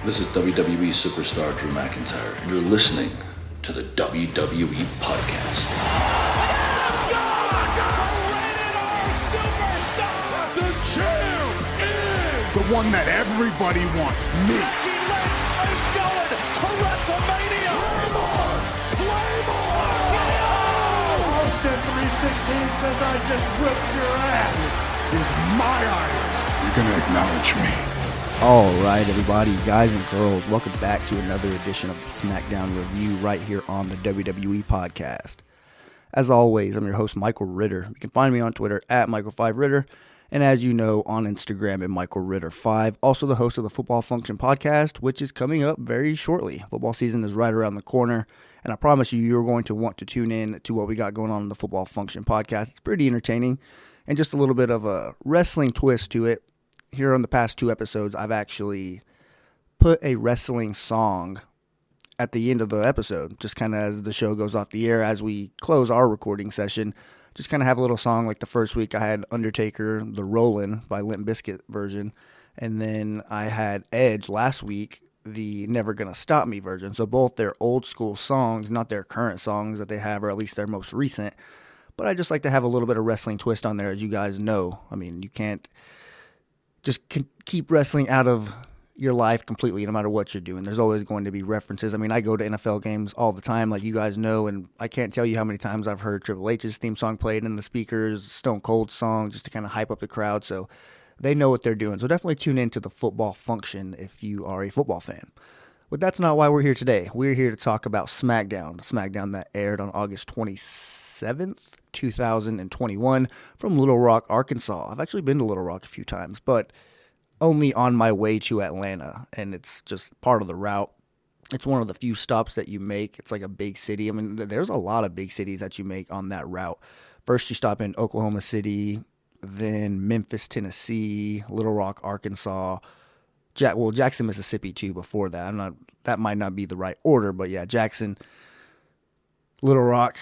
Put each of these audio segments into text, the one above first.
This is WWE superstar Drew McIntyre, and you're listening to the WWE Podcast. The champ is the one that everybody wants, me. Becky Lynch is going to WrestleMania. Claymore! Austin 316 says I just whipped your ass. This is my iron. You're gonna acknowledge me. All right, everybody, guys and girls, welcome back to another edition of the SmackDown Review right here on the WWE Podcast. As always, I'm your host, Michael Ritter. You can find me on Twitter at Michael5Ritter, and as you know, on Instagram at MichaelRitter5. Also the host of the Football Function Podcast, which is coming up very shortly. Football season is right around the corner, and I promise you, you're going to want to tune in to what we got going on in the Football Function Podcast. It's pretty entertaining, and just a little bit of a wrestling twist to it. Here on the past two episodes, I've actually put a wrestling song at the end of the episode, just kind of as the show goes off the air, as we close our recording session. Just kind of have a little song. Like the first week I had Undertaker, The Rollin' by Limp Bizkit version, and then I had Edge last week, the Never Gonna Stop Me version. So both their old school songs, not their current songs that they have, or at least their most recent. But I just like to have a little bit of wrestling twist on there, as you guys know. I mean, you can't just keep wrestling out of your life completely, no matter what you're doing. There's always going to be references. I mean, I go to NFL games all the time, like you guys know, and I can't tell you how many times I've heard Triple H's theme song played in the speakers, Stone Cold's song, just to kind of hype up the crowd. So they know what they're doing. So definitely tune into the Football Function if you are a football fan. But that's not why we're here today. We're here to talk about SmackDown, the SmackDown that aired on August 27th, 2021 from Little Rock, Arkansas. I've actually been to Little Rock a few times, but only on my way to Atlanta, and it's just part of the route. It's one of the few stops that you make. It's like a big city. I mean, there's a lot of big cities that you make on that route. First, you stop in Oklahoma City, then Memphis, Tennessee, Little Rock, Arkansas, Jackson, Mississippi too before that. That might not be the right order, but yeah, Jackson, Little Rock,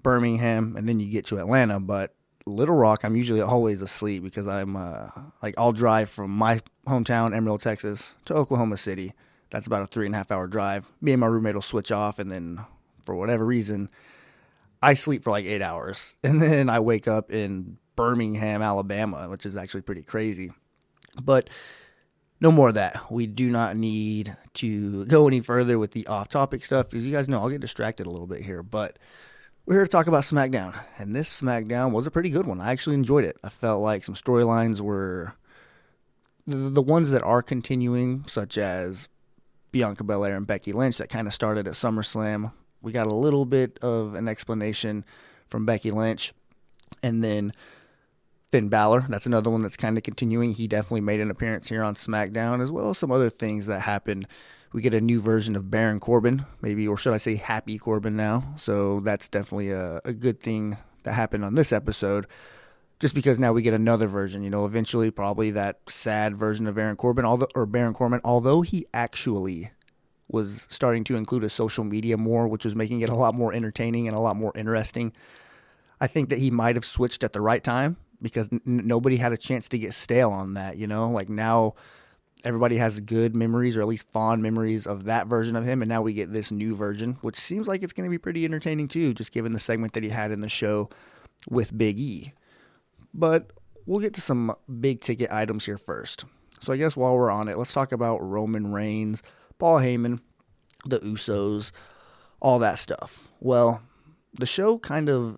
Birmingham, and then you get to Atlanta. But Little Rock, I'm usually always asleep because I'm I'll drive from my hometown, Emerald, Texas, to Oklahoma City. That's about a 3.5 hour drive. Me and my roommate will switch off, and then for whatever reason, I sleep for like 8 hours, and then I wake up in Birmingham, Alabama, which is actually pretty crazy. But no more of that. We do not need to go any further with the off-topic stuff, because you guys know I'll get distracted a little bit here, but we're here to talk about SmackDown, and this SmackDown was a pretty good one. I actually enjoyed it. I felt like some storylines were the ones that are continuing, such as Bianca Belair and Becky Lynch, that kind of started at SummerSlam. We got a little bit of an explanation from Becky Lynch, and then Finn Balor, that's another one that's kind of continuing. He definitely made an appearance here on SmackDown, as well as some other things that happened. We get a new version of Baron Corbin, maybe, or should I say Happy Corbin now. So that's definitely a good thing that happened on this episode, just because now we get another version. You know, eventually probably that sad version of Baron Corbin, although he actually was starting to include his social media more, which was making it a lot more entertaining and a lot more interesting. I think that he might have switched at the right time, because nobody had a chance to get stale on that, you know? Like now everybody has good memories, or at least fond memories of that version of him, and now we get this new version, which seems like it's going to be pretty entertaining too, just given the segment that he had in the show with Big E. But we'll get to some big ticket items here first. So I guess while we're on it, let's talk about Roman Reigns, Paul Heyman, the Usos, all that stuff. Well, the show kind of,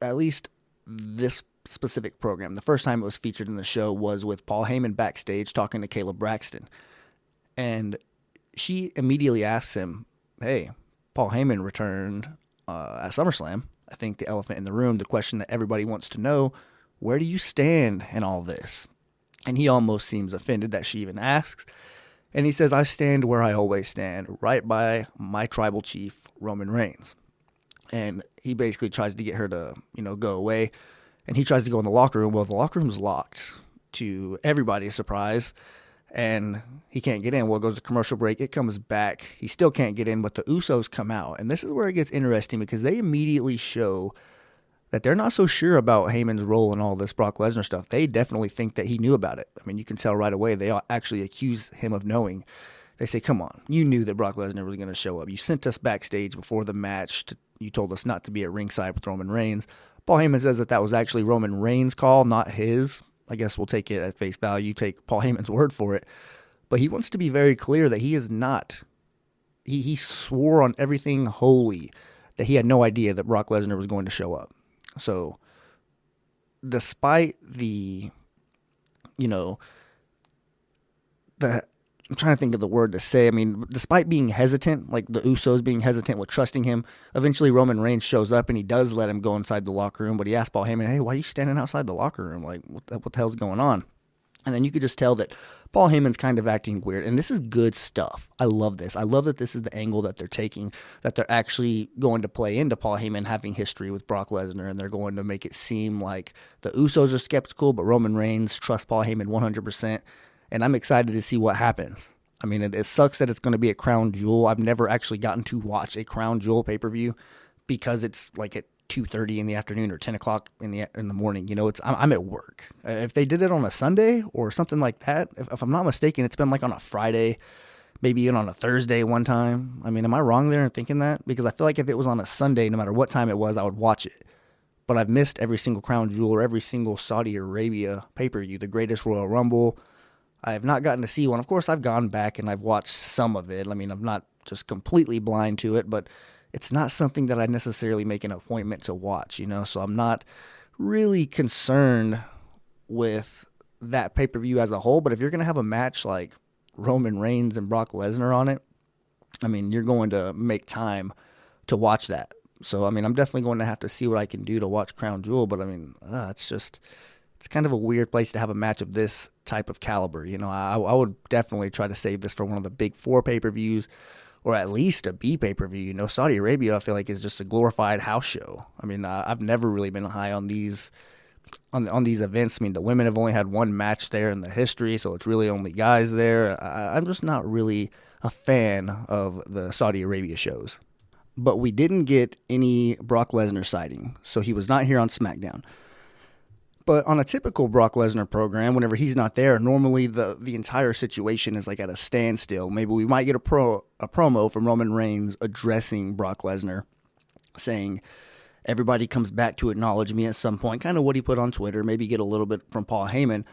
at least this specific program, the first time it was featured in the show was with Paul Heyman backstage talking to Kayla Braxton. And she immediately asks him, hey, Paul Heyman returned at SummerSlam. I think the elephant in the room, the question that everybody wants to know, where do you stand in all this? And he almost seems offended that she even asks. And he says, I stand where I always stand, right by my tribal chief, Roman Reigns. And he basically tries to get her to, go away. And he tries to go in the locker room. Well, the locker room's locked, to everybody's surprise. And he can't get in. Well, it goes to commercial break. It comes back. He still can't get in, but the Usos come out. And this is where it gets interesting, because they immediately show that they're not so sure about Heyman's role in all this Brock Lesnar stuff. They definitely think that he knew about it. I mean, you can tell right away. They actually accuse him of knowing. they say, come on, you knew that Brock Lesnar was going to show up. You sent us backstage before the match. You told us not to be at ringside with Roman Reigns. Paul Heyman says that was actually Roman Reigns' call, not his. I guess we'll take it at face value, take Paul Heyman's word for it. But he wants to be very clear that he is not. He swore on everything holy that he had no idea that Brock Lesnar was going to show up. So, despite the, I'm trying to think of the word to say. I mean, despite being hesitant, like the Usos being hesitant with trusting him, eventually Roman Reigns shows up and he does let him go inside the locker room. But he asked Paul Heyman, hey, why are you standing outside the locker room? Like, what the hell's going on? And then you could just tell that Paul Heyman's kind of acting weird. And this is good stuff. I love this. I love that this is the angle that they're taking, that they're actually going to play into Paul Heyman having history with Brock Lesnar. And they're going to make it seem like the Usos are skeptical, but Roman Reigns trusts Paul Heyman 100%. And I'm excited to see what happens. I mean, it sucks that it's going to be a Crown Jewel. I've never actually gotten to watch a Crown Jewel pay-per-view because it's like at 2:30 in the afternoon or 10 o'clock in the morning. I'm at work. If they did it on a Sunday or something like that, if I'm not mistaken, it's been like on a Friday, maybe even on a Thursday one time. I mean, am I wrong there in thinking that? Because I feel like if it was on a Sunday, no matter what time it was, I would watch it. But I've missed every single Crown Jewel or every single Saudi Arabia pay-per-view, the Greatest Royal Rumble. I have not gotten to see one. Of course, I've gone back and I've watched some of it. I mean, I'm not just completely blind to it, but it's not something that I necessarily make an appointment to watch, So I'm not really concerned with that pay-per-view as a whole. But if you're going to have a match like Roman Reigns and Brock Lesnar on it, I mean, you're going to make time to watch that. So, I mean, I'm definitely going to have to see what I can do to watch Crown Jewel. But, I mean, it's kind of a weird place to have a match of this type of caliber. I would definitely try to save this for one of the big four pay-per-views or at least a B pay-per-view. Saudi Arabia, I feel like, is just a glorified house show. I mean, I've never really been high on these on these events. I mean, the women have only had one match there in the history, so it's really only guys there. I'm just not really a fan of the Saudi Arabia shows. But we didn't get any Brock Lesnar sighting, so he was not here on SmackDown. But on a typical Brock Lesnar program, whenever he's not there, normally the entire situation is like at a standstill. Maybe we might get a promo from Roman Reigns addressing Brock Lesnar, saying, everybody comes back to acknowledge me at some point, kind of what he put on Twitter, maybe get a little bit from Paul Heyman.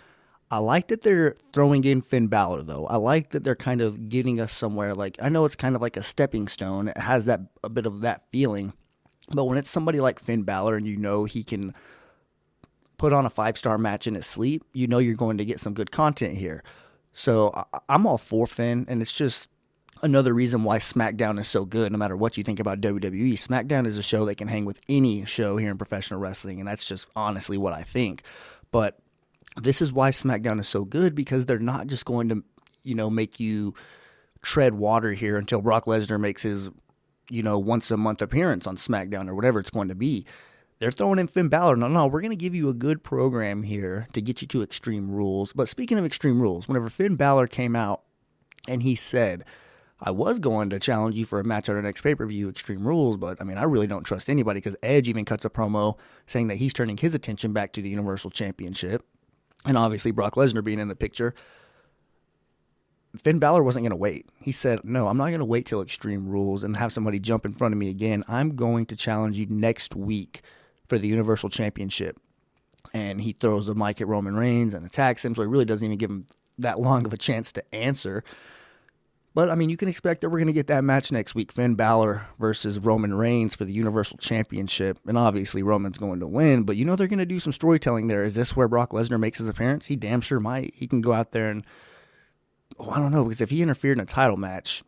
I like that they're throwing in Finn Balor, though. I like that they're kind of getting us somewhere. Like, I know it's kind of like a stepping stone. It has a bit of that feeling. But when it's somebody like Finn Balor and he can put on a 5-star match in his sleep, you're going to get some good content here. So I'm all for Finn, and it's just another reason why SmackDown is so good. No matter what you think about WWE, SmackDown is a show that can hang with any show here in professional wrestling, and that's just honestly what I think. But this is why SmackDown is so good, because they're not just going to, make you tread water here until Brock Lesnar makes his, once a month appearance on SmackDown or whatever it's going to be. They're throwing in Finn Balor. No, we're going to give you a good program here to get you to Extreme Rules. But speaking of Extreme Rules, whenever Finn Balor came out and he said, I was going to challenge you for a match at our next pay-per-view, Extreme Rules, but I mean, I really don't trust anybody, because Edge even cuts a promo saying that he's turning his attention back to the Universal Championship. And obviously Brock Lesnar being in the picture. Finn Balor wasn't going to wait. He said, no, I'm not going to wait till Extreme Rules and have somebody jump in front of me again. I'm going to challenge you next week for the Universal Championship. And he throws the mic at Roman Reigns and attacks him, so he really doesn't even give him that long of a chance to answer. But, I mean, you can expect that we're going to get that match next week, Finn Balor versus Roman Reigns for the Universal Championship. And obviously Roman's going to win, but they're going to do some storytelling there. Is this where Brock Lesnar makes his appearance? He damn sure might. He can go out there and, I don't know, because if he interfered in a title match,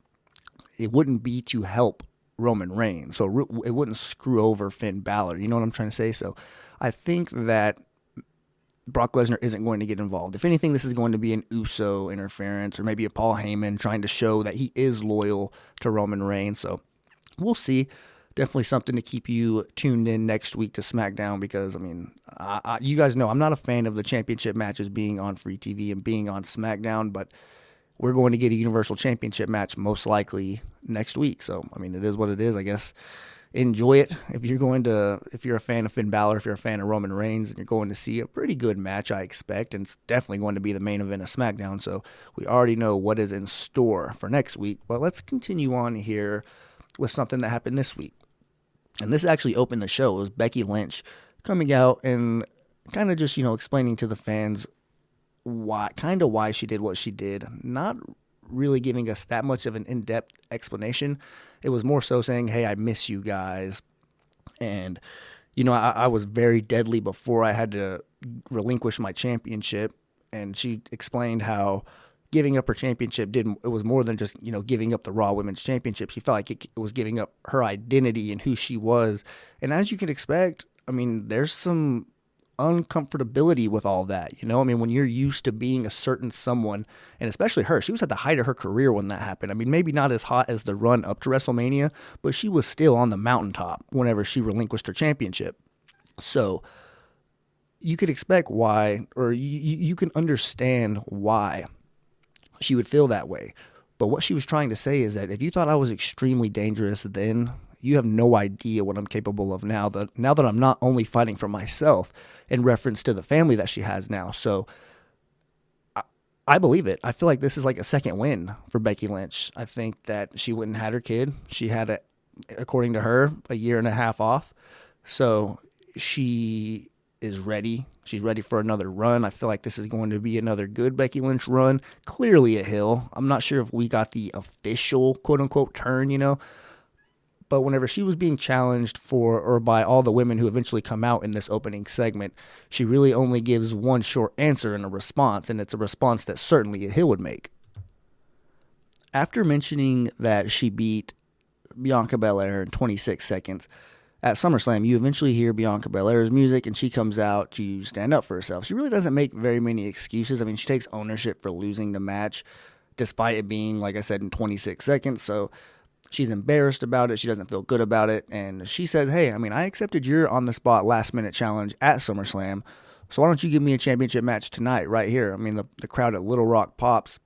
it wouldn't be to help Roman Reigns. So it wouldn't screw over Finn Balor. You know what I'm trying to say? So I think that Brock Lesnar isn't going to get involved. If anything, this is going to be an Uso interference or maybe a Paul Heyman trying to show that he is loyal to Roman Reigns. So we'll see. Definitely something to keep you tuned in next week to SmackDown, because, I mean, you guys know I'm not a fan of the championship matches being on free TV and being on SmackDown, but we're going to get a Universal Championship match most likely next week. So, I mean, it is what it is. I guess enjoy it. If you're a fan of Finn Balor, if you're a fan of Roman Reigns, and you're going to see a pretty good match, I expect, and it's definitely going to be the main event of SmackDown, so we already know what is in store for next week. But let's continue on here with something that happened this week. And this actually opened the show. It was Becky Lynch coming out and kind of just, explaining to the fans why she did what she did. Not really giving us that much of an in-depth explanation. It was more so saying, hey, I miss you guys. And, I was very deadly before I had to relinquish my championship. And she explained how giving up her championship it was more than just, giving up the Raw Women's Championship. She felt like it was giving up her identity and who she was. And as you can expect, there's some uncomfortability with all that, when you're used to being a certain someone, and especially her, she was at the height of her career when that happened. Maybe not as hot as the run up to WrestleMania, but she was still on the mountaintop whenever she relinquished her championship. So you could expect why, or you can understand why she would feel that way. But what she was trying to say is that if you thought I was extremely dangerous then, you have no idea what I'm capable of now that I'm not only fighting for myself in reference to the family that she has now. So I believe it. I feel like this is like a second win for Becky Lynch. I think that she went and had her kid. She had, according to her, a year and a half off. So she is ready. She's ready for another run. I feel like this is going to be another good Becky Lynch run. Clearly a heel. I'm not sure if we got the official quote-unquote turn, But whenever she was being challenged by all the women who eventually come out in this opening segment, she really only gives one short answer in a response, and it's a response that certainly a heel would make. After mentioning that she beat Bianca Belair in 26 seconds, at SummerSlam, you eventually hear Bianca Belair's music, and she comes out to stand up for herself. She really doesn't make very many excuses. She takes ownership for losing the match, despite it being, like I said, in 26 seconds, so she's embarrassed about it. She doesn't feel good about it. And she says, hey, I accepted your on-the-spot last-minute challenge at SummerSlam, so why don't you give me a championship match tonight right here? The crowd at Little Rock pops.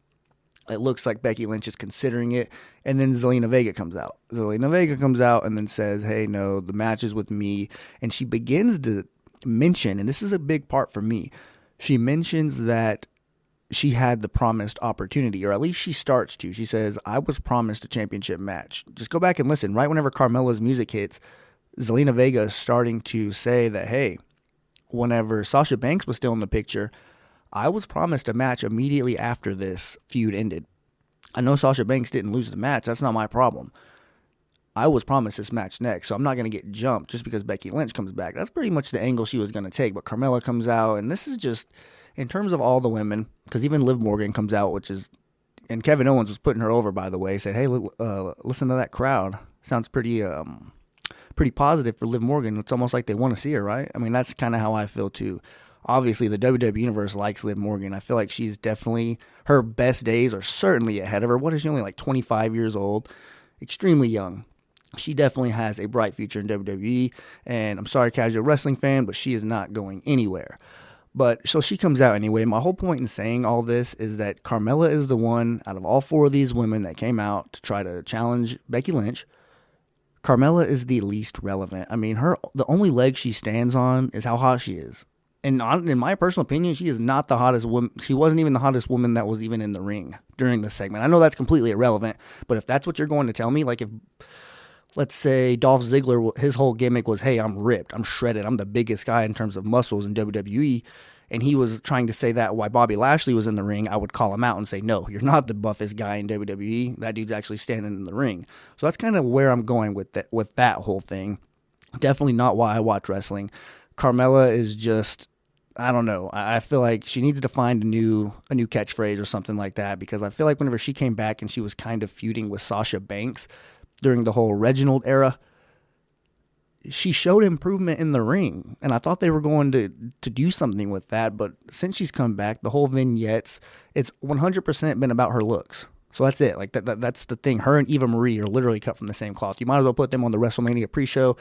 It looks like Becky Lynch is considering it. And then Zelina Vega comes out. Zelina Vega comes out and then says, hey, no, the match is with me. And she begins to mention, and this is a big part for me, she mentions that she had the promised opportunity, or at least she starts to. She says, I was promised a championship match. Just go back and listen. Right whenever Carmella's music hits, Zelina Vega is starting to say that, hey, whenever Sasha Banks was still in the picture, I was promised a match immediately after this feud ended. I know Sasha Banks didn't lose the match. That's not my problem. I was promised this match next, so I'm not going to get jumped just because Becky Lynch comes back. That's pretty much the angle she was going to take. But Carmella comes out, and this is just, in terms of all the women, because even Liv Morgan comes out, and Kevin Owens was putting her over, by the way, said, hey, listen to that crowd. Sounds pretty positive for Liv Morgan. It's almost like they want to see her, right? That's kind of how I feel, too. Obviously, the WWE Universe likes Liv Morgan. I feel like she's definitely, her best days are certainly ahead of her. What is she, only like 25 years old? Extremely young. She definitely has a bright future in WWE, and I'm sorry, casual wrestling fan, but she is not going anywhere. But so she comes out anyway. My whole point in saying all this is that Carmella is the one out of all four of these women that came out to try to challenge Becky Lynch. Carmella is the least relevant. The only leg she stands on is how hot she is. And in my personal opinion, she is not the hottest woman. She wasn't even the hottest woman that was even in the ring during the segment. I know that's completely irrelevant, but if that's what you're going to tell me, like if, let's say Dolph Ziggler, his whole gimmick was, hey, I'm ripped, I'm shredded, I'm the biggest guy in terms of muscles in WWE, and he was trying to say that while Bobby Lashley was in the ring, I would call him out and say, no, you're not the buffest guy in WWE. That dude's actually standing in the ring. So that's kind of where I'm going with that whole thing. Definitely not why I watch wrestling. Carmella is just, I don't know. I feel like she needs to find a new catchphrase or something like that, because I feel like whenever she came back and she was kind of feuding with Sasha Banks during the whole Reginald era, she showed improvement in the ring, and I thought they were going to do something with that, but since she's come back, the whole vignettes, it's 100% been about her looks. So that's it. Like that's the thing. Her and Eva Marie are literally cut from the same cloth. You might as well put them on the WrestleMania pre-show,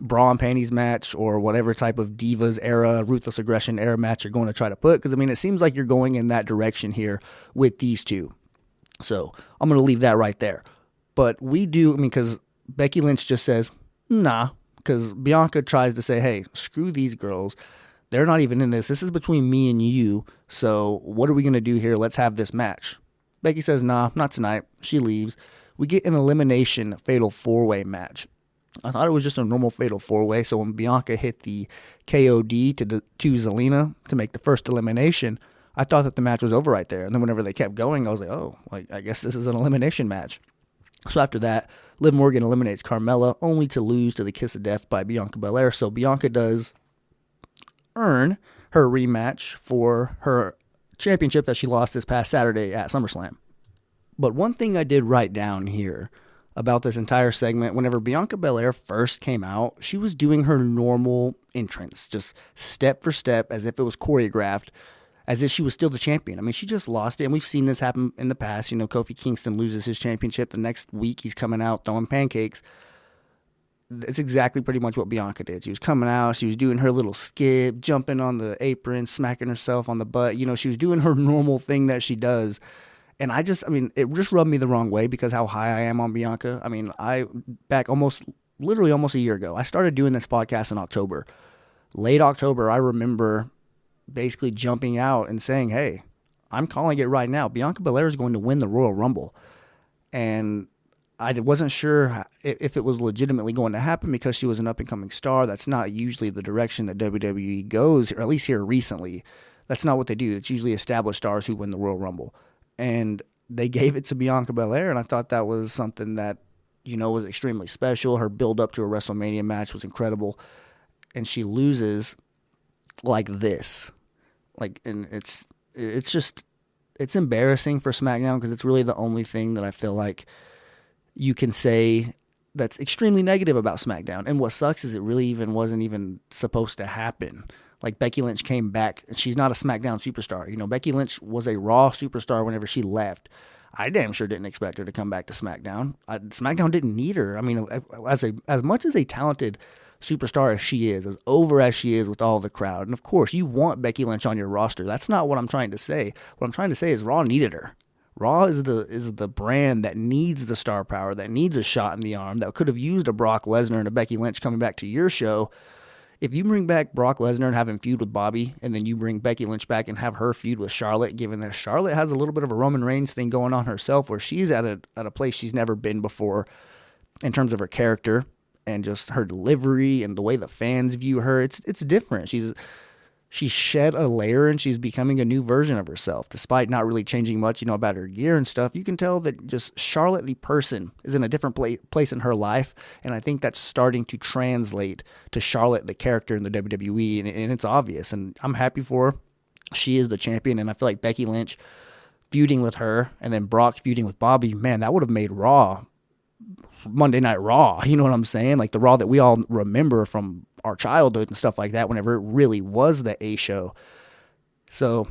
bra and panties match, or whatever type of Divas era, Ruthless Aggression era match you're going to try to put, because it seems like you're going in that direction here with these two. So I'm going to leave that right there. But we do, because Becky Lynch just says, Nah, because Bianca tries to say, hey, screw these girls. They're not even in this. This is between me and you. So what are we going to do here? Let's have this match. Becky says, nah, not tonight. She leaves. We get an elimination fatal 4-way match. I thought it was just a normal fatal 4-way. So when Bianca hit the KOD to Zelina to make the first elimination, I thought that the match was over right there. And then whenever they kept going, I was like, oh, I guess this is an elimination match. So after that, Liv Morgan eliminates Carmella, only to lose to the kiss of death by Bianca Belair. So Bianca does earn her rematch for her championship that she lost this past Saturday at SummerSlam. But one thing I did write down here about this entire segment, whenever Bianca Belair first came out, she was doing her normal entrance, just step for step, as if it was choreographed, as if she was still the champion. I mean, she just lost it, and we've seen this happen in the past. You know, Kofi Kingston loses his championship. The next week, he's coming out throwing pancakes. It's exactly pretty much what Bianca did. She was coming out, she was doing her little skip, jumping on the apron, smacking herself on the butt. You know, she was doing her normal thing that she does. And it just rubbed me the wrong way because how high I am on Bianca. I mean, literally almost a year ago, I started doing this podcast in October. Late October, I remember basically jumping out and saying, hey, I'm calling it right now. Bianca Belair is going to win the Royal Rumble. And I wasn't sure if it was legitimately going to happen because she was an up-and-coming star. That's not usually the direction that WWE goes, or at least here recently. That's not what they do. It's usually established stars who win the Royal Rumble. And they gave it to Bianca Belair, and I thought that was something that, you know, was extremely special. Her build-up to a WrestleMania match was incredible. And she loses like this. And it's embarrassing for SmackDown because it's really the only thing that I feel like you can say that's extremely negative about SmackDown. And what sucks is it really wasn't even supposed to happen. Like, Becky Lynch came back, and she's not a SmackDown superstar. You know, Becky Lynch was a Raw superstar whenever she left. I damn sure didn't expect her to come back to SmackDown. SmackDown didn't need her. I mean, as much as a talented superstar as she is, as over as she is with all the crowd, and of course, you want Becky Lynch on your roster. That's not what I'm trying to say. What I'm trying to say is Raw needed her. Raw is the brand that needs the star power, that needs a shot in the arm, that could have used a Brock Lesnar and a Becky Lynch coming back to your show. If you bring back Brock Lesnar and have him feud with Bobby, and then you bring Becky Lynch back and have her feud with Charlotte, given that Charlotte has a little bit of a Roman Reigns thing going on herself, where she's at a place she's never been before in terms of her character and just her delivery and the way the fans view her, it's different. She's shed a layer and she's becoming a new version of herself, despite not really changing much, you know, about her gear and stuff. You can tell that just Charlotte, the person, is in a different place in her life. And I think that's starting to translate to Charlotte, the character in the WWE. And it's obvious. And I'm happy for her. She is the champion. And I feel like Becky Lynch feuding with her and then Brock feuding with Bobby, man, that would have made Raw Monday Night Raw. You know what I'm saying? Like the Raw that we all remember from our childhood and stuff like that, whenever it really was the A show. So,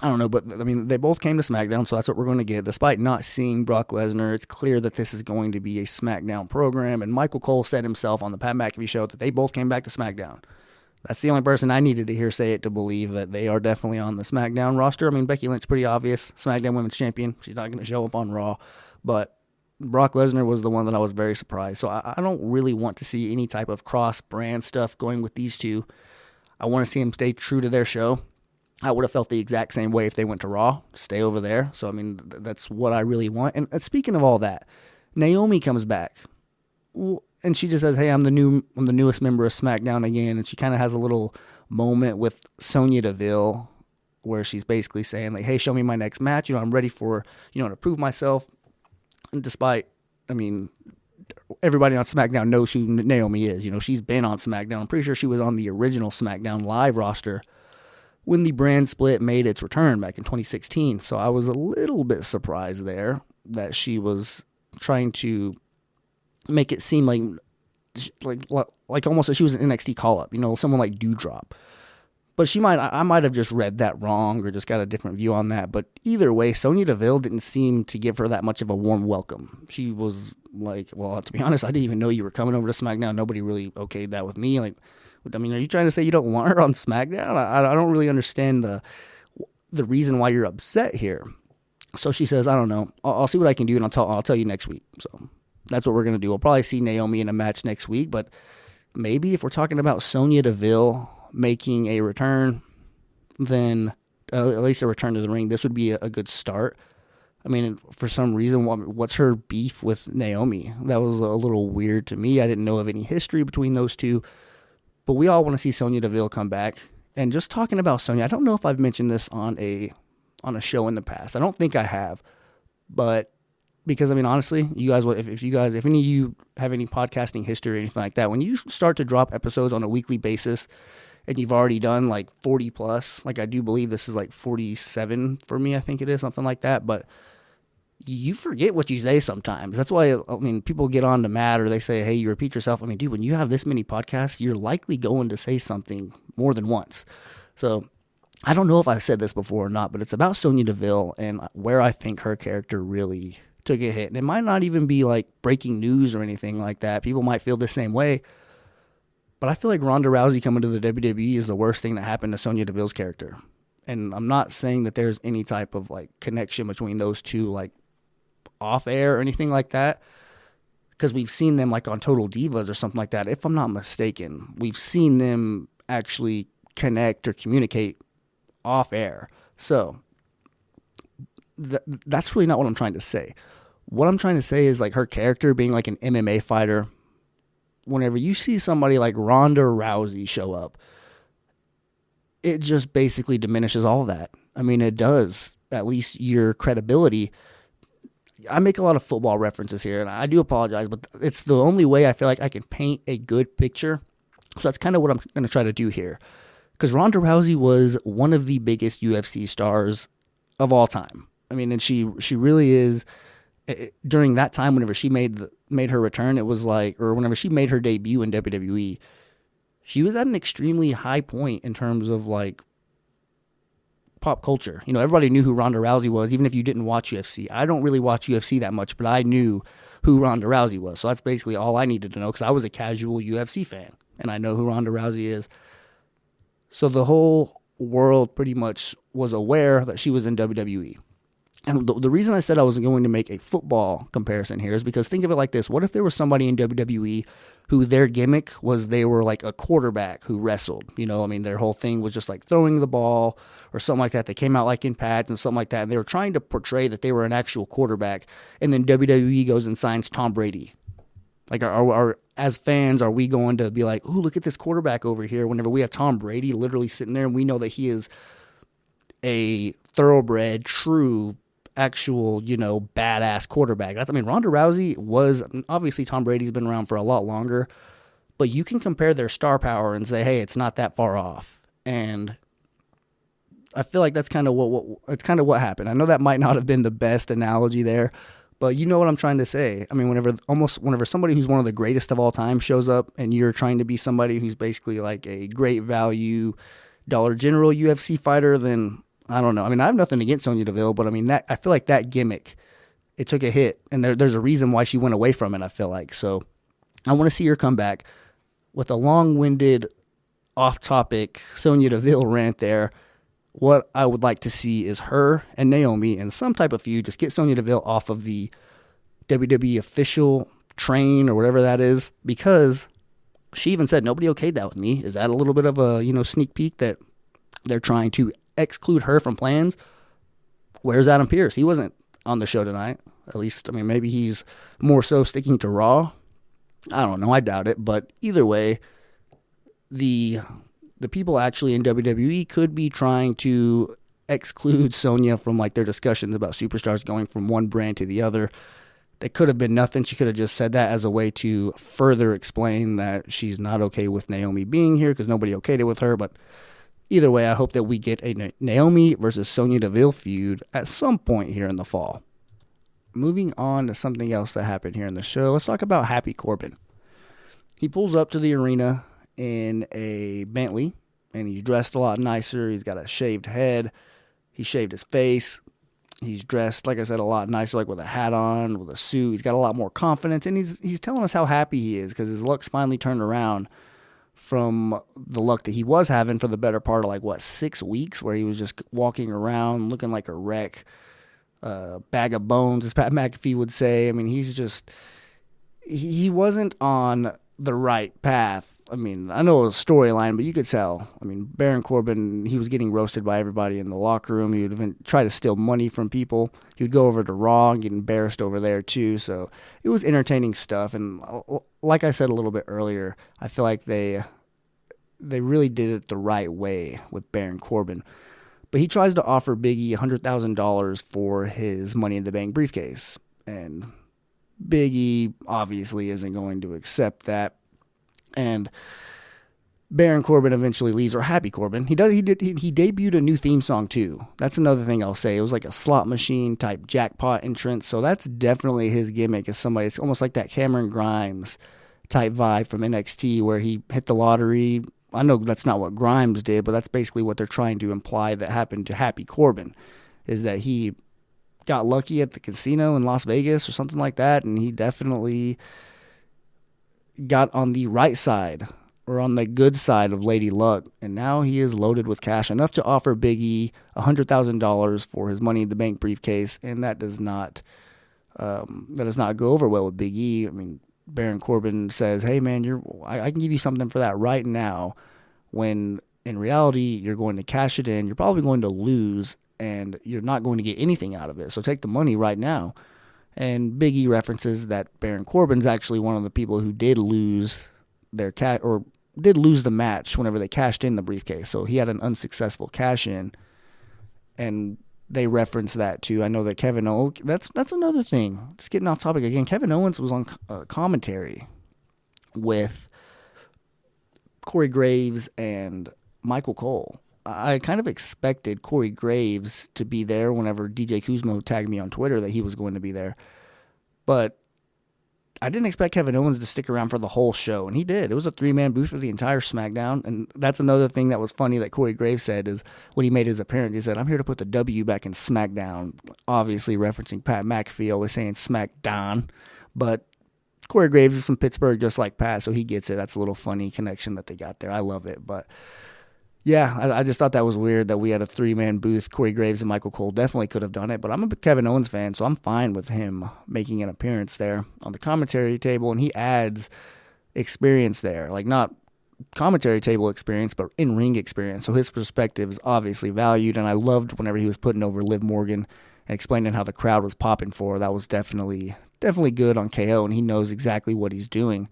I don't know, but I mean, they both came to SmackDown, so that's what we're going to get. Despite not seeing Brock Lesnar, it's clear that this is going to be a SmackDown program, and Michael Cole said himself on the Pat McAfee show that they both came back to SmackDown. That's the only person I needed to hear say it to believe that they are definitely on the SmackDown roster. I mean, Becky Lynch, pretty obvious, SmackDown Women's Champion. She's not going to show up on Raw, but Brock Lesnar was the one that I was very surprised. So I don't really want to see any type of cross-brand stuff going with these two. I want to see them stay true to their show. I would have felt the exact same way if they went to Raw. Stay over there. So, I mean, that's what I really want. And speaking of all that, Naomi comes back. And she just says, hey, I'm the newest member of SmackDown again. And she kind of has a little moment with Sonia Deville where she's basically saying, like, hey, show me my next match. You know, I'm ready for, you know, to prove myself. And despite, I mean, everybody on SmackDown knows who Naomi is. You know, she's been on SmackDown. I'm pretty sure she was on the original SmackDown Live roster when the brand split made its return back in 2016. So I was a little bit surprised there that she was trying to make it seem like almost that she was an NXT call-up, you know, someone like Doudrop. But I might have just read that wrong or just got a different view on that. But either way, Sonya Deville didn't seem to give her that much of a warm welcome. She was like, well, to be honest, I didn't even know you were coming over to SmackDown. Nobody really okayed that with me. Like, I mean, are you trying to say you don't want her on SmackDown? I don't really understand the reason why you're upset here. So she says, I don't know. I'll see what I can do, and I'll tell you next week. So that's what we're going to do. We'll probably see Naomi in a match next week, but maybe if we're talking about Sonia Deville making a return, then at least a return to the ring, this would be a good start. I mean, for some reason, what's her beef with Naomi? That was a little weird to me. I didn't know of any history between those two. But we all want to see Sonia Deville come back. And just talking about Sonia, I don't know if I've mentioned this on a show in the past. I don't think I have. But because, I mean, honestly, you guys, if any of you have any podcasting history or anything like that, when you start to drop episodes on a weekly basis and you've already done like 40 plus, like I do believe this is like 47 for me, I think it is, something like that. But you forget what you say sometimes. That's why, I mean, people get on to Matt or they say, hey, you repeat yourself. I mean, dude, when you have this many podcasts, you're likely going to say something more than once. So I don't know if I've said this before or not, but it's about Sonya Deville and where I think her character really took a hit. And it might not even be like breaking news or anything like that. People might feel the same way. But I feel like Ronda Rousey coming to the WWE is the worst thing that happened to Sonya Deville's character. And I'm not saying that there's any type of like connection between those two, like off air or anything like that, because we've seen them like on Total Divas or something like that. If I'm not mistaken, we've seen them actually connect or communicate off air. So that's really not what I'm trying to say. What I'm trying to say is like her character being like an MMA fighter. Whenever you see somebody like Ronda Rousey show up, it just basically diminishes all that. I mean, it does, at least your credibility. I make a lot of football references here, and I do apologize, but it's the only way I feel like I can paint a good picture. So that's kind of what I'm going to try to do here. Because Ronda Rousey was one of the biggest UFC stars of all time. I mean, and she really is. During that time, whenever she made her return, it was like, or whenever she made her debut in WWE, she was at an extremely high point in terms of like pop culture. You know, everybody knew who Ronda Rousey was, even if you didn't watch UFC. I don't really watch UFC that much, but I knew who Ronda Rousey was. So that's basically all I needed to know, because I was a casual UFC fan, and I know who Ronda Rousey is. So the whole world pretty much was aware that she was in WWE. And the reason I said I was going to make a football comparison here is because think of it like this. What if there was somebody in WWE who their gimmick was they were like a quarterback who wrestled? You know, I mean, their whole thing was just like throwing the ball or something like that. They came out like in pads and something like that. And they were trying to portray that they were an actual quarterback. And then WWE goes and signs Tom Brady. Like, as fans, are we going to be like, oh, look at this quarterback over here, whenever we have Tom Brady literally sitting there and we know that he is a thoroughbred, true, actual, you know, badass quarterback? I mean, Ronda Rousey was, obviously Tom Brady's been around for a lot longer, but you can compare their star power and say, hey, it's not that far off. And I feel like that's kind of what happened. I know that might not have been the best analogy there, but you know what I'm trying to say. I mean, whenever somebody who's one of the greatest of all time shows up and you're trying to be somebody who's basically like a great value Dollar General UFC fighter, then I don't know. I mean, I have nothing against Sonya Deville, but I mean, I feel like that gimmick, it took a hit, and there's a reason why she went away from it, I feel like. So I want to see her come back with a long-winded, off-topic Sonya Deville rant there. What I would like to see is her and Naomi in some type of feud. Just get Sonya Deville off of the WWE official train or whatever that is, because she even said nobody okayed that with me. Is that a little bit of a, you know, sneak peek that they're trying to exclude her from plans? Where's Adam Pearce? He wasn't on the show tonight. At least, I mean, maybe he's more so sticking to Raw. I don't know. I doubt it. But either way, the people actually in WWE could be trying to exclude Sonya from like their discussions about superstars going from one brand to the other. They could have been nothing. She could have just said that as a way to further explain that she's not okay with Naomi being here because nobody okayed it with her. But either way, I hope that we get a Naomi versus Sonya Deville feud at some point here in the fall. Moving on to something else that happened here in the show, let's talk about Happy Corbin. He pulls up to the arena in a Bentley, and he's dressed a lot nicer. He's got a shaved head. He shaved his face. He's dressed, like I said, a lot nicer, like with a hat on, with a suit. He's got a lot more confidence, and he's telling us how happy he is because his luck's finally turned around from the luck that he was having for the better part of 6 weeks, where he was just walking around looking like a wreck, bag of bones, as Pat McAfee would say. I mean, he wasn't on the right path. I mean, I know it was a storyline, but you could tell. I mean, Baron Corbin, he was getting roasted by everybody in the locker room. He would even try to steal money from people. He would go over to Raw and get embarrassed over there, too. So it was entertaining stuff. And like I said a little bit earlier, I feel like they really did it the right way with Baron Corbin. But he tries to offer Big E $100,000 for his Money in the Bank briefcase. And Big E obviously isn't going to accept that. And Baron Corbin eventually leaves, or Happy Corbin. He debuted a new theme song too. That's another thing I'll say. It was like a slot machine type jackpot entrance. So that's definitely his gimmick as somebody. It's almost like that Cameron Grimes type vibe from NXT where he hit the lottery. I know that's not what Grimes did, but that's basically what they're trying to imply that happened to Happy Corbin, is that he got lucky at the casino in Las Vegas or something like that, and he definitely got on the right side or on the good side of Lady Luck, and now he is loaded with cash enough to offer Big E $100,000 for his Money in the Bank briefcase, and that does not go over well with Big E. I mean, Baron Corbin says, "Hey man, I can give you something for that right now," when in reality you're going to cash it in. You're probably going to lose, and you're not going to get anything out of it. So take the money right now. And Big E references that Baron Corbin's actually one of the people who did lose did lose the match whenever they cashed in the briefcase. So he had an unsuccessful cash in, and they reference that too. I know that Kevin Owens. That's another thing. Just getting off topic again. Kevin Owens was on commentary with Corey Graves and Michael Cole. I kind of expected Corey Graves to be there whenever DJ Kuzma tagged me on Twitter that he was going to be there. But I didn't expect Kevin Owens to stick around for the whole show, and he did. It was a three-man booth for the entire SmackDown, and that's another thing that was funny that Corey Graves said is when he made his appearance, he said, "I'm here to put the W back in SmackDown," obviously referencing Pat McAfee, always saying SmackDown. But Corey Graves is from Pittsburgh just like Pat, so he gets it. That's a little funny connection that they got there. I love it, but yeah, I just thought that was weird that we had a three-man booth. Corey Graves and Michael Cole definitely could have done it, but I'm a Kevin Owens fan, so I'm fine with him making an appearance there on the commentary table, and he adds experience there. Like, not commentary table experience, but in-ring experience, so his perspective is obviously valued, and I loved whenever he was putting over Liv Morgan and explaining how the crowd was popping for her. That was definitely good on KO, and he knows exactly what he's doing.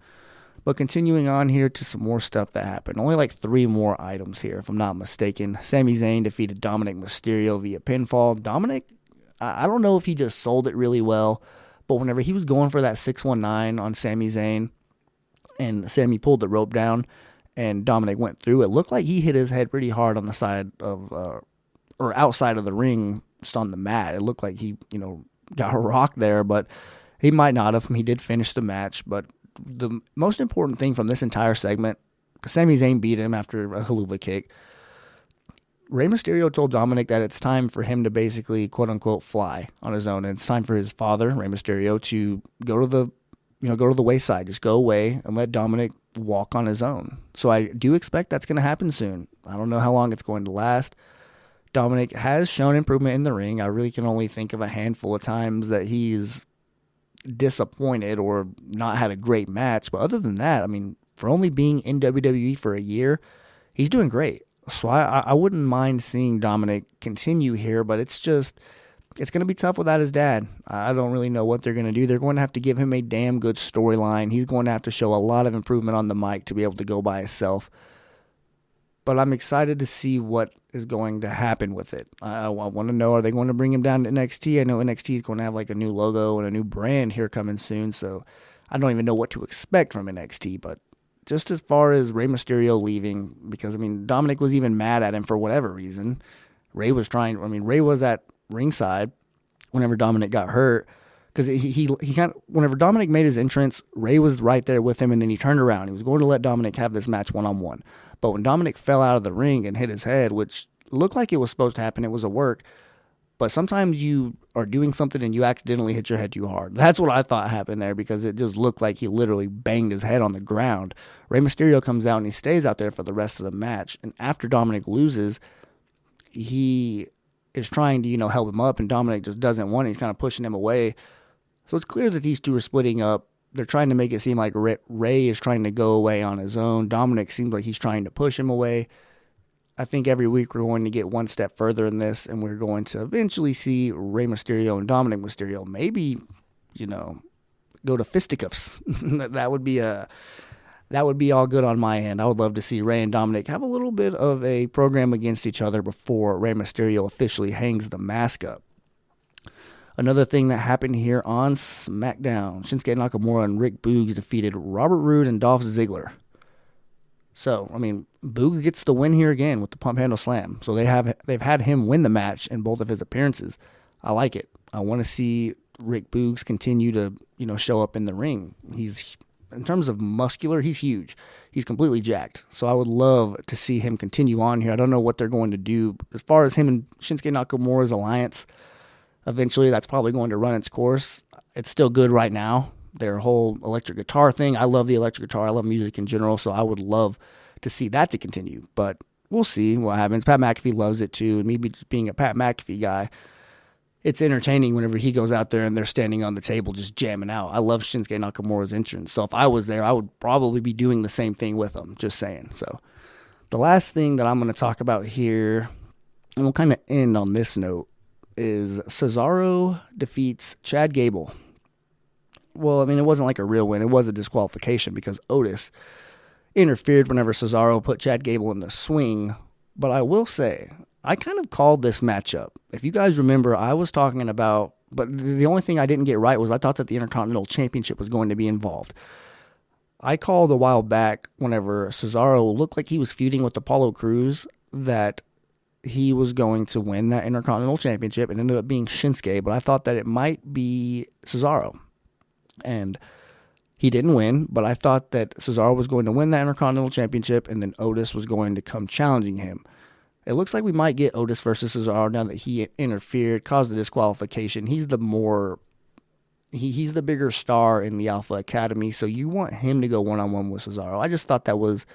But continuing on here to some more stuff that happened. Only like 3 more items here, if I'm not mistaken. Sami Zayn defeated Dominic Mysterio via pinfall. Dominic, I don't know if he just sold it really well, but whenever he was going for that 619 on Sami Zayn, and Sami pulled the rope down, and Dominic went through, it looked like he hit his head pretty hard on the side of, or outside of the ring, just on the mat. It looked like he, got a rock there, but he might not have. He did finish the match, but the most important thing from this entire segment, Sami Zayn beat him after a haluva kick. Rey Mysterio told Dominic that it's time for him to basically, quote unquote, fly on his own. And it's time for his father, Rey Mysterio, to go to the wayside, just go away and let Dominic walk on his own. So I do expect that's going to happen soon. I don't know how long it's going to last. Dominic has shown improvement in the ring. I really can only think of a handful of times that he's disappointed or not had a great match, but other than that, I mean, for only being in WWE for a year, he's doing great. So I wouldn't mind seeing Dominic continue here, but it's going to be tough without his dad. I don't really know what they're going to do. They're going to have to give him a damn good storyline. He's going to have to show a lot of improvement on the mic to be able to go by himself. But I'm excited to see what is going to happen with it. I want to know, are they going to bring him down to NXT? I know NXT is going to have like a new logo and a new brand here coming soon, so I don't even know what to expect from NXT. But just as far as Rey Mysterio leaving, because, I mean, Dominic was even mad at him for whatever reason. Rey was at ringside whenever Dominic got hurt, because he kind of, whenever Dominic made his entrance, Rey was right there with him, and then he turned around. He was going to let Dominic have this match one-on-one. But when Dominic fell out of the ring and hit his head, which looked like it was supposed to happen, it was a work. But sometimes you are doing something and you accidentally hit your head too hard. That's what I thought happened there, because it just looked like he literally banged his head on the ground. Rey Mysterio comes out and he stays out there for the rest of the match. And after Dominic loses, he is trying to, help him up, and Dominic just doesn't want it. He's kind of pushing him away. So it's clear that these two are splitting up. they're trying to make it seem like Ray is trying to go away on his own. Dominic seems like he's trying to push him away. I think every week we're going to get one step further in this, and we're going to eventually see Rey Mysterio and Dominic Mysterio maybe, go to fisticuffs. That would be all good on my end. I would love to see Rey and Dominic have a little bit of a program against each other before Rey Mysterio officially hangs the mask up. Another thing that happened here on SmackDown, Shinsuke Nakamura and Rick Boogs defeated Robert Roode and Dolph Ziggler. So, Boog gets the win here again with the pump handle slam. So they've had him win the match in both of his appearances. I like it. I want to see Rick Boogs continue to, show up in the ring. He's, in terms of muscular, he's huge. He's completely jacked. So I would love to see him continue on here. I don't know what they're going to do. As far as him and Shinsuke Nakamura's alliance, eventually that's probably going to run its course. It's still good right now. Their whole electric guitar thing. I love the electric guitar. I love music in general, so I would love to see that to continue. But we'll see what happens. Pat McAfee loves it too. And me being a Pat McAfee guy, it's entertaining whenever he goes out there and they're standing on the table just jamming out. I love Shinsuke Nakamura's entrance. So if I was there, I would probably be doing the same thing with him. Just saying. So the last thing that I'm going to talk about here, and we'll kind of end on this note, is Cesaro defeats Chad Gable. Well, it wasn't like a real win. It was a disqualification because Otis interfered whenever Cesaro put Chad Gable in the swing. But I will say, I kind of called this matchup. If you guys remember, I was talking about, but the only thing I didn't get right was I thought that the Intercontinental Championship was going to be involved. I called a while back whenever Cesaro looked like he was feuding with Apollo Crews that he was going to win that Intercontinental Championship. It ended up being Shinsuke, but I thought that it might be Cesaro. And he didn't win, but I thought that Cesaro was going to win that Intercontinental Championship, and then Otis was going to come challenging him. It looks like we might get Otis versus Cesaro now that he interfered, caused the disqualification. He's the bigger star in the Alpha Academy, so you want him to go one-on-one with Cesaro. I just thought that was,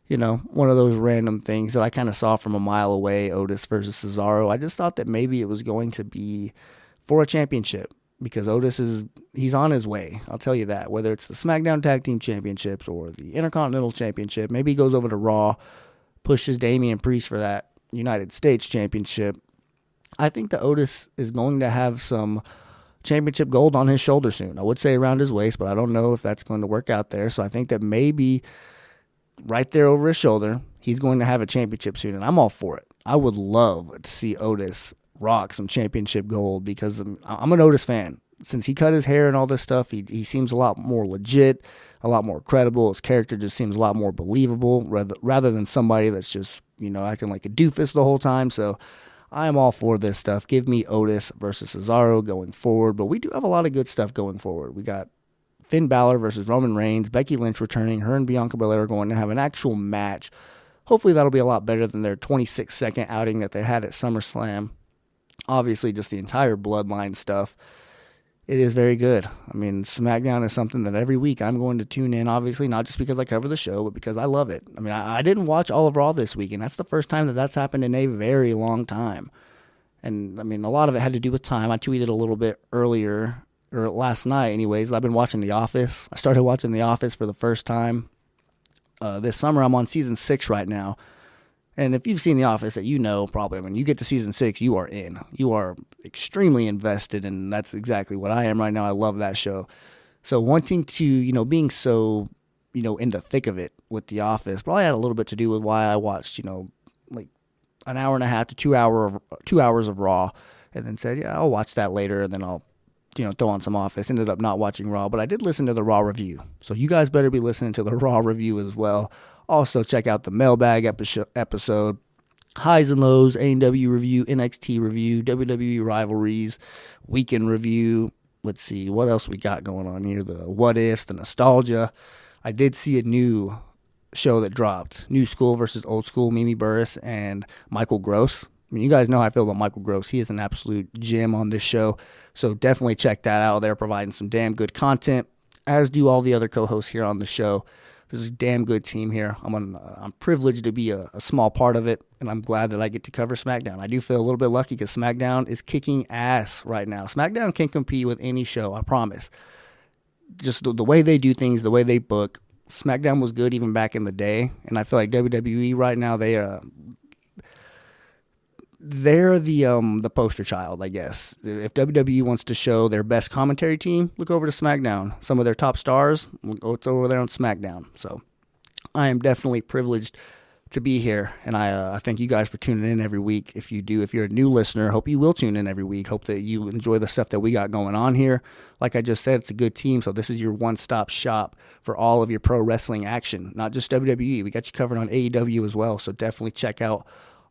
one of those random things that I kind of saw from a mile away, Otis versus Cesaro. I just thought that maybe it was going to be for a championship because Otis he's on his way. I'll tell you that. Whether it's the SmackDown Tag Team Championships or the Intercontinental Championship, maybe he goes over to Raw, pushes Damian Priest for that United States Championship. I think that Otis is going to have some championship gold on his shoulder soon. I would say around his waist, but I don't know if that's going to work out there. So I think that maybe right there over his shoulder, he's going to have a championship soon, and I'm all for it. I would love to see Otis rock some championship gold because I'm an Otis fan. Since he cut his hair and all this stuff, he seems a lot more legit, a lot more credible. His character just seems a lot more believable rather than somebody that's just, acting like a doofus the whole time. So I'm all for this stuff. Give me Otis versus Cesaro going forward, but we do have a lot of good stuff going forward. We got Finn Balor versus Roman Reigns, Becky Lynch returning, her and Bianca Belair are going to have an actual match. Hopefully that'll be a lot better than their 26-second outing that they had at SummerSlam. Obviously, just the entire Bloodline stuff. It is very good. SmackDown is something that every week I'm going to tune in, obviously, not just because I cover the show, but because I love it. I didn't watch all of Raw this week, and that's the first time that that's happened in a very long time. And, a lot of it had to do with time. I tweeted a little bit earlier, or last night anyways. I've been watching The Office. I started watching The Office for the first time this summer. I'm on season 6 right now. And if you've seen The Office, that probably, when you get to season 6, you are in. You are extremely invested, and that's exactly what I am right now. I love that show. So wanting to, being so, in the thick of it with The Office, probably had a little bit to do with why I watched, like an hour and a half to 2 hours of Raw, and then said, yeah, I'll watch that later, and then I'll, throw on some Office. Ended up not watching Raw, but I did listen to the Raw review. So you guys better be listening to the Raw review as well. Also, check out the mailbag episode, highs and lows, A&W review, NXT review, WWE rivalries, weekend review. Let's see, what else we got going on here? The what ifs, the nostalgia. I did see a new show that dropped, New School versus Old School, Mimi Burris and Michael Gross. You guys know how I feel about Michael Gross. He is an absolute gem on this show, so definitely check that out. They're providing some damn good content, as do all the other co-hosts here on the show. There's a damn good team here. I'm privileged to be a small part of it, and I'm glad that I get to cover SmackDown. I do feel a little bit lucky because SmackDown is kicking ass right now. SmackDown can compete with any show, I promise. just the way they do things, the way they book. SmackDown was good even back in the day, and I feel like WWE right now, they're the poster child, I guess. If WWE wants to show their best commentary team, look over to SmackDown. Some of their top stars, it's over there on SmackDown. So I am definitely privileged to be here, and I thank you guys for tuning in every week. If you're a new listener, hope you will tune in every week. Hope that you enjoy the stuff that we got going on here. Like I just said, it's a good team, so this is your one-stop shop for all of your pro wrestling action, not just WWE. We got you covered on AEW as well, so definitely check out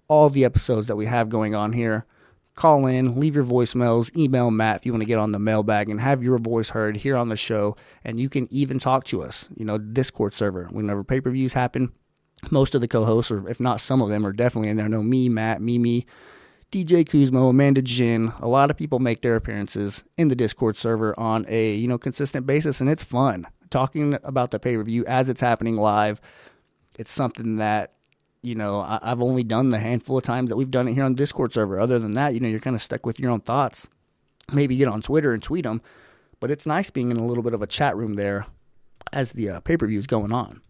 all the episodes that we have going on here. Call in, leave your voicemails, email Matt if you want to get on the mailbag and have your voice heard here on the show, and you can even talk to us, Discord server. Whenever pay-per-views happen, most of the co-hosts, or if not some of them, are definitely in there. No, me, Matt, Mimi, DJ Kuzmo, Amanda Jin. A lot of people make their appearances in the Discord server on a consistent basis, and it's fun. Talking about the pay-per-view as it's happening live, it's something that, I've only done the handful of times that we've done it here on the Discord server. Other than that, you're kind of stuck with your own thoughts. Maybe get on Twitter and tweet them, but it's nice being in a little bit of a chat room there as the pay-per-view is going on.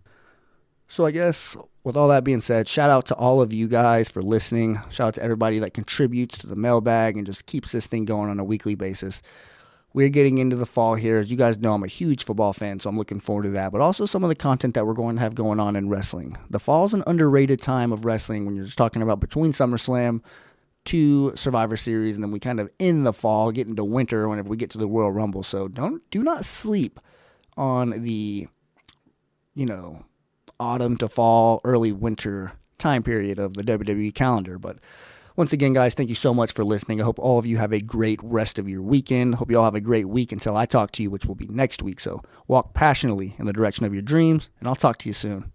So I guess with all that being said, shout out to all of you guys for listening. Shout out to everybody that contributes to the mailbag and just keeps this thing going on a weekly basis. We're getting into the fall here. As you guys know, I'm a huge football fan, so I'm looking forward to that. But also some of the content that we're going to have going on in wrestling. The fall's an underrated time of wrestling when you're just talking about between SummerSlam to Survivor Series, and then we kind of end the fall, get into winter whenever we get to the Royal Rumble. So do not sleep on the, autumn to fall, early winter time period of the WWE calendar. But once again, guys, thank you so much for listening. I hope all of you have a great rest of your weekend. Hope you all have a great week until I talk to you, which will be next week. So walk passionately in the direction of your dreams, and I'll talk to you soon.